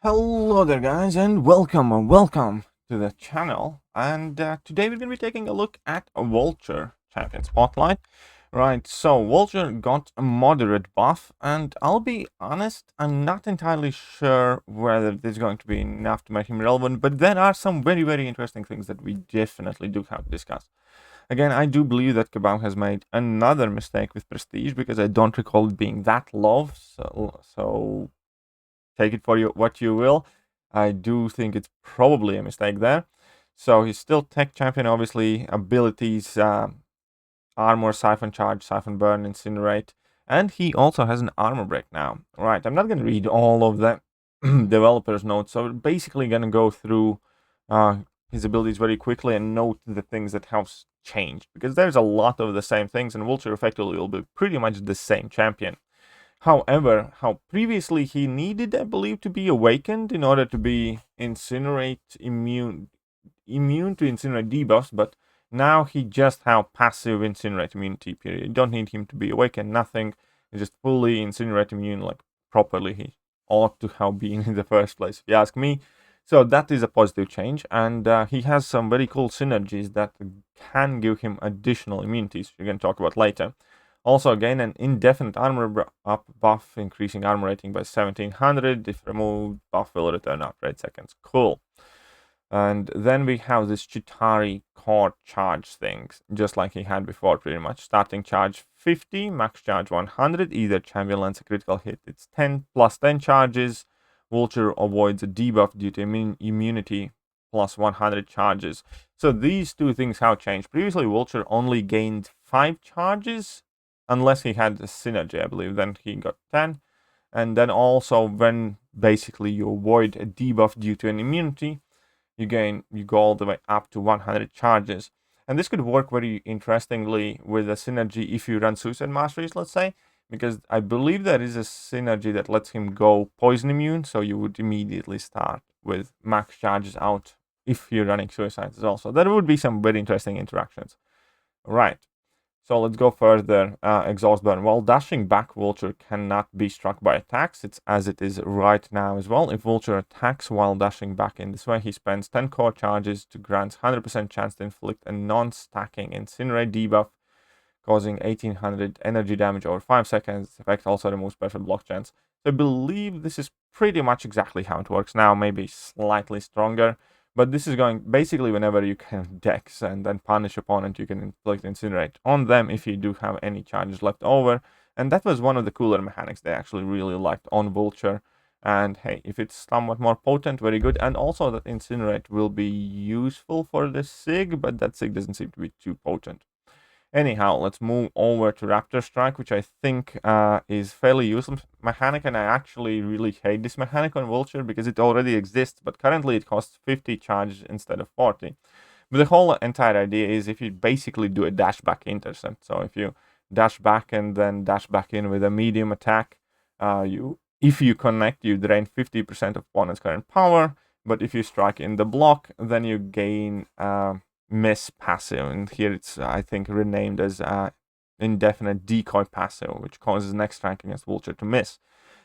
Hello there guys and welcome to the channel, and today we're going to be taking a look at a Vulture champion spotlight. Right, so Vulture got a moderate buff, and I'll be honest, I'm not entirely sure whether this is going to be enough to make him relevant, but there are some very interesting things that we definitely do have to discuss. Again, I do believe that Kabam has made another mistake with Prestige, because I don't recall it being that low, so take it for what you will. I do think it's probably a mistake there. So he's still tech champion, obviously. Abilities, armor, siphon charge, siphon burn, incinerate. And he also has an armor break now. Right, I'm not going to read all of the developer's notes. So we're basically going to go through his abilities very quickly and note the things that have changed. Because there's a lot of the same things, and Vulture effectively will be pretty much the same champion. However, how previously he needed, I believe, to be awakened in order to be incinerate immune to incinerate debuffs, but now he just have passive incinerate immunity period. You don't need him to be awakened, nothing. He's just fully incinerate immune, like properly he ought to have been in the first place, if you ask me. So that is a positive change, and he has some very cool synergies that can give him additional immunities, we're going to talk about later. Also gain an indefinite armor up buff, increasing armor rating by 1700. If removed, buff will return after 8 seconds. Cool. And then we have this Chitari core charge things, just like he had before pretty much. Starting charge 50, max charge 100. Either champion lands a critical hit, it's 10 plus 10 charges. Vulture avoids a debuff due to immunity plus 100 charges. So these two things have changed. Previously, Vulture only gained 5 charges, unless he had a synergy, I believe. Then he got 10. And then also, when basically you avoid a debuff due to an immunity, you go all the way up to 100 charges. And this could work very interestingly with a synergy if you run Suicide Masteries, let's say, because I believe there is a synergy that lets him go poison immune, so you would immediately start with max charges out if you're running Suicides as well. So there would be some very interesting interactions. Right. So let's go further. Exhaust burn. While dashing back, Vulture cannot be struck by attacks. It's as it is right now as well. If Vulture attacks while dashing back in this way, he spends 10 core charges to grant 100% chance to inflict a non-stacking incinerate debuff, causing 1800 energy damage over 5 seconds. This effect also removes special block chance. So I believe this is pretty much exactly how it works now, maybe slightly stronger. But this is going basically whenever you can dex and then punish opponent, you can inflict incinerate on them if you do have any charges left over. And that was one of the cooler mechanics they actually really liked on Vulture. And hey, if it's somewhat more potent, very good. And also that incinerate will be useful for the SIG, but that SIG doesn't seem to be too potent. Anyhow, let's move over to Raptor Strike, which I think is fairly useless mechanic, and I actually really hate this mechanic on Vulture because it already exists, but currently it costs 50 charge instead of 40. But the whole entire idea is if you basically do a dash back intercept. So if you dash back and then dash back in with a medium attack, if you connect, you drain 50% of opponent's current power, but if you strike in the block, then you gain miss passive, and here it's I think renamed as indefinite decoy passive, which causes next strike against Vulture to miss.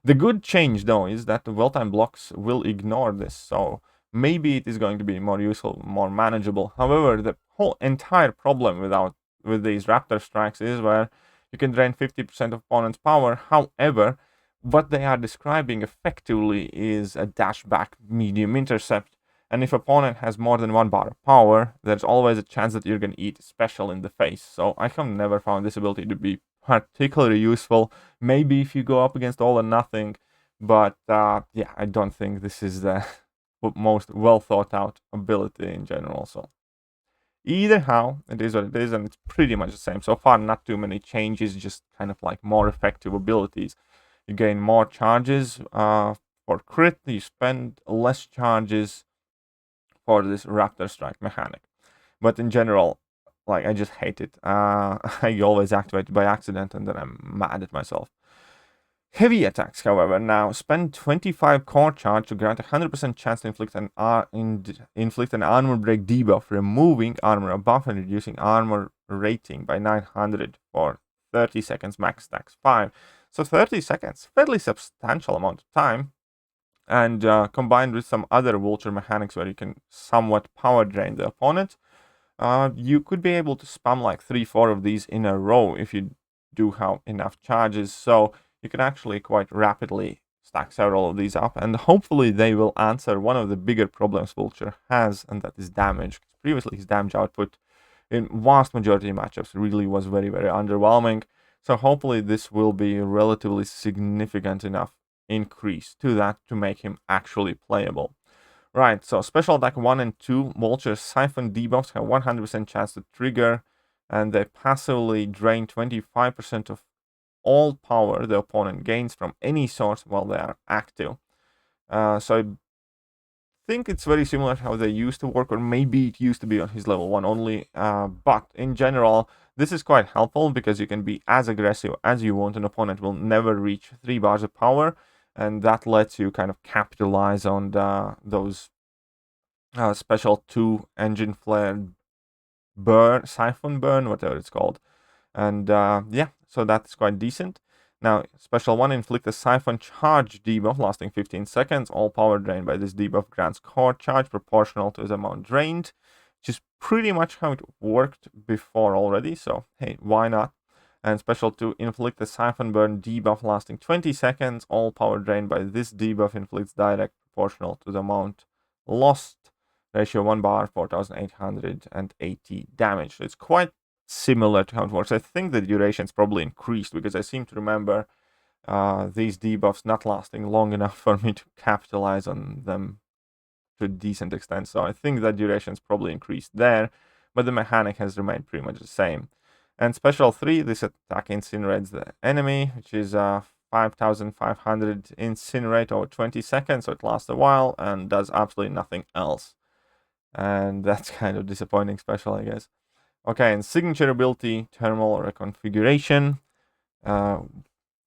The good change though is that the well-timed blocks will ignore this, so maybe it is going to be more useful, more manageable. However, the whole entire problem with these Raptor strikes is where you can drain 50% of opponent's power. However, what they are describing effectively is a dash back medium intercept. And if opponent has more than 1 bar of power, there's always a chance that you're going to eat special in the face. So I have never found this ability to be particularly useful. Maybe if you go up against all or nothing. But yeah, I don't think this is the most well thought out ability in general. So either how, it is what it is, and it's pretty much the same. So far, not too many changes, just kind of like more effective abilities. You gain more charges for crit, you spend less charges for this Raptor Strike mechanic. But in general, like, I just hate it. I always activate it by accident, and then I'm mad at myself. Heavy attacks, however, now spend 25 core charge to grant a 100% chance to inflict an armor break debuff, removing armor buff and reducing armor rating by 900 for 30 seconds, max stacks 5. So 30 seconds, fairly substantial amount of time. And combined with some other Vulture mechanics where you can somewhat power drain the opponent, you could be able to spam like 3-4 of these in a row if you do have enough charges. So you can actually quite rapidly stack several of these up, and hopefully they will answer one of the bigger problems Vulture has, and that is damage. Previously, his damage output in vast majority of matchups really was very, very underwhelming. So hopefully this will be a relatively significant enough increase to that to make him actually playable. Right, so special attack 1 and 2, Vulture's Siphon debuffs have 100% chance to trigger, and they passively drain 25% of all power the opponent gains from any source while they are active. So I think it's very similar to how they used to work, or maybe it used to be on his level 1 only, but in general, this is quite helpful because you can be as aggressive as you want. An opponent will never reach 3 bars of power, and that lets you kind of capitalize on those special 2 engine flare burn, siphon burn, whatever it's called. And yeah, so that's quite decent. Now, special 1, inflict a siphon charge debuff lasting 15 seconds. All power drained by this debuff grants core charge proportional to the amount drained, which is pretty much how it worked before already. So hey, why not? And special 2, inflict a siphon burn debuff lasting 20 seconds. All power drained by this debuff inflicts direct proportional to the amount lost. Ratio 1 bar, 4,880 damage. So it's quite similar to how it works. I think the duration's probably increased because I seem to remember these debuffs not lasting long enough for me to capitalize on them to a decent extent. So I think that duration's probably increased there, but the mechanic has remained pretty much the same. And special 3, this attack incinerates the enemy, which is 5,500 incinerate over 20 seconds, so it lasts a while and does absolutely nothing else. And that's kind of disappointing special, I guess. Okay, and signature ability, thermal reconfiguration.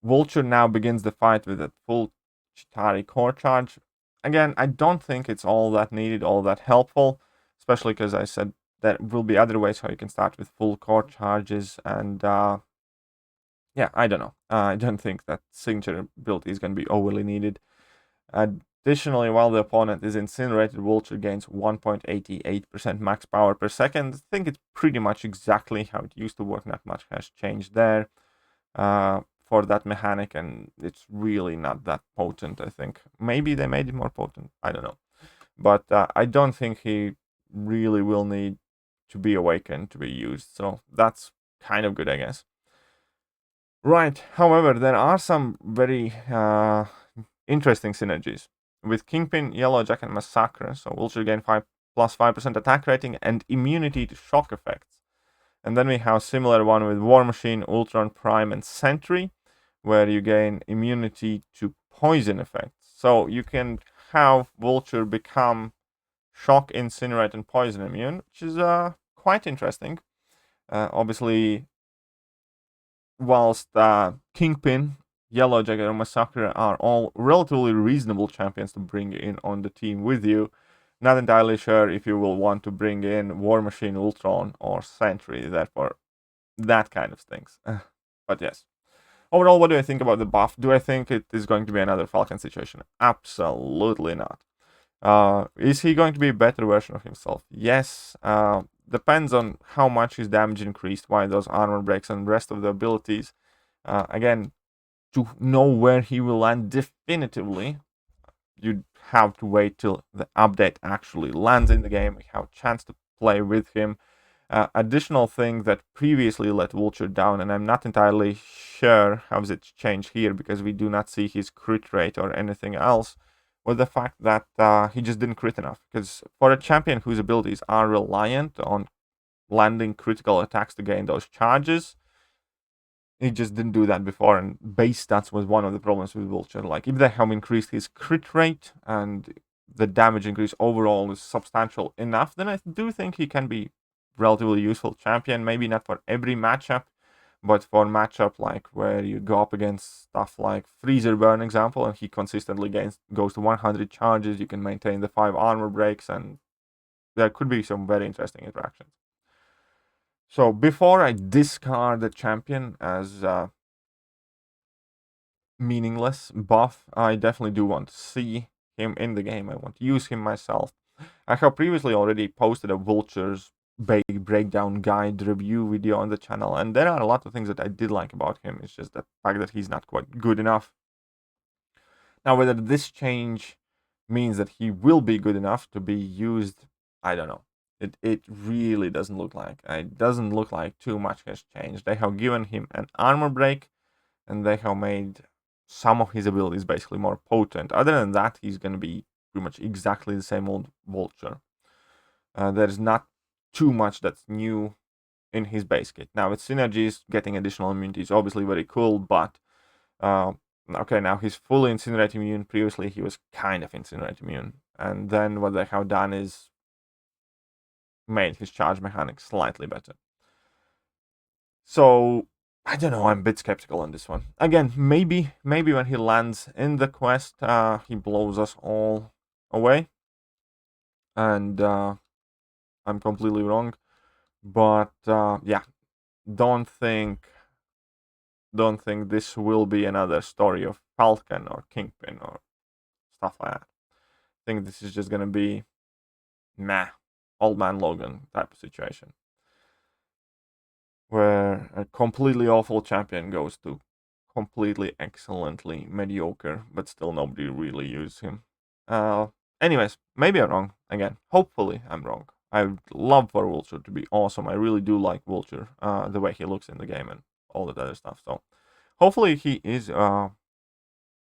Vulture now begins the fight with a full Chitari core charge. Again, I don't think it's all that needed, all that helpful, especially because I said there will be other ways how you can start with full core charges, and yeah, I don't know. I don't think that signature ability is going to be overly needed. Additionally, while the opponent is incinerated, Vulture gains 1.88% max power per second. I think it's pretty much exactly how it used to work. Not much has changed there for that mechanic, and it's really not that potent, I think. Maybe they made it more potent. I don't know. But I don't think he really will need to be awakened to be used. So that's kind of good, I guess. Right. However, there are some very interesting synergies. With Kingpin, Yellowjack, and Massacre, so Vulture gain 5% attack rating and immunity to shock effects. And then we have similar one with War Machine, Ultron Prime, and Sentry, where you gain immunity to poison effects. So you can have Vulture become shock, incinerate, and poison immune, which is quite interesting. Obviously, whilst Kingpin, Yellowjacket, and Massacre are all relatively reasonable champions to bring in on the team with you, not entirely sure if you will want to bring in War Machine, Ultron, or Sentry, therefore that kind of things. But yes. Overall, what do I think about the buff? Do I think it is going to be another Falcon situation? Absolutely not. Is he going to be a better version of himself? Yes. Depends on how much his damage increased, why those armor breaks and rest of the abilities. Again, to know where he will land definitively, you'd have to wait till the update actually lands in the game. We have a chance to play with him. Additional thing that previously let Vulture down, and I'm not entirely sure how it's changed here because we do not see his crit rate or anything else, was the fact that he just didn't crit enough. Because for a champion whose abilities are reliant on landing critical attacks to gain those charges, he just didn't do that before, and base stats was one of the problems with Vulture. Like, if they have increased his crit rate and the damage increase overall is substantial enough, then I do think he can be relatively useful champion. Maybe not for every matchup, but for matchup like where you go up against stuff like Freezer Burn example, and he consistently goes to 100 charges, you can maintain the 5 armor breaks, and there could be some very interesting interactions. So before I discard the champion as meaningless buff, I definitely do want to see him in the game. I want to use him myself. I have previously already posted a Vulture's big breakdown guide review video on the channel, and there are a lot of things that I did like about him. It's just the fact that he's not quite good enough. Now, whether this change means that he will be good enough to be used, I don't know. It really doesn't look like. It doesn't look like too much has changed. They have given him an armor break, and they have made some of his abilities basically more potent. Other than that, he's going to be pretty much exactly the same old Vulture. There's not too much that's new in his base kit. Now, with Synergies, getting additional immunity is obviously very cool, but okay, now he's fully Incinerate immune. Previously, he was kind of Incinerate immune. And then what they have done is made his charge mechanics slightly better. So, I don't know, I'm a bit skeptical on this one. Again, maybe when he lands in the quest, he blows us all away. And I'm completely wrong. But yeah, don't think this will be another story of Falcon or Kingpin or stuff like that. I think this is just gonna be meh, Old Man Logan type of situation, where a completely awful champion goes to completely excellently mediocre, but still nobody really uses him. Anyways, maybe I'm wrong. Again, hopefully I'm wrong. I would love for Vulture to be awesome. I really do like Vulture, the way he looks in the game and all that other stuff. So hopefully he is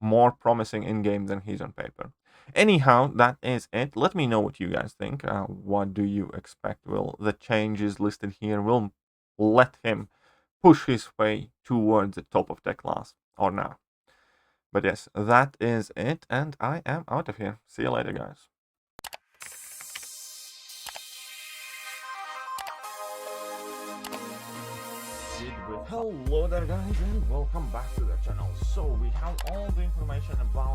more promising in game than he's on paper. Anyhow, that is it. Let me know what you guys think. What do you expect? Will the changes listed here will let him push his way towards the top of the class or not? But yes, that is it, and I am out of here. See you later, guys. Hello there, guys, and welcome back to the channel. So we have all the information about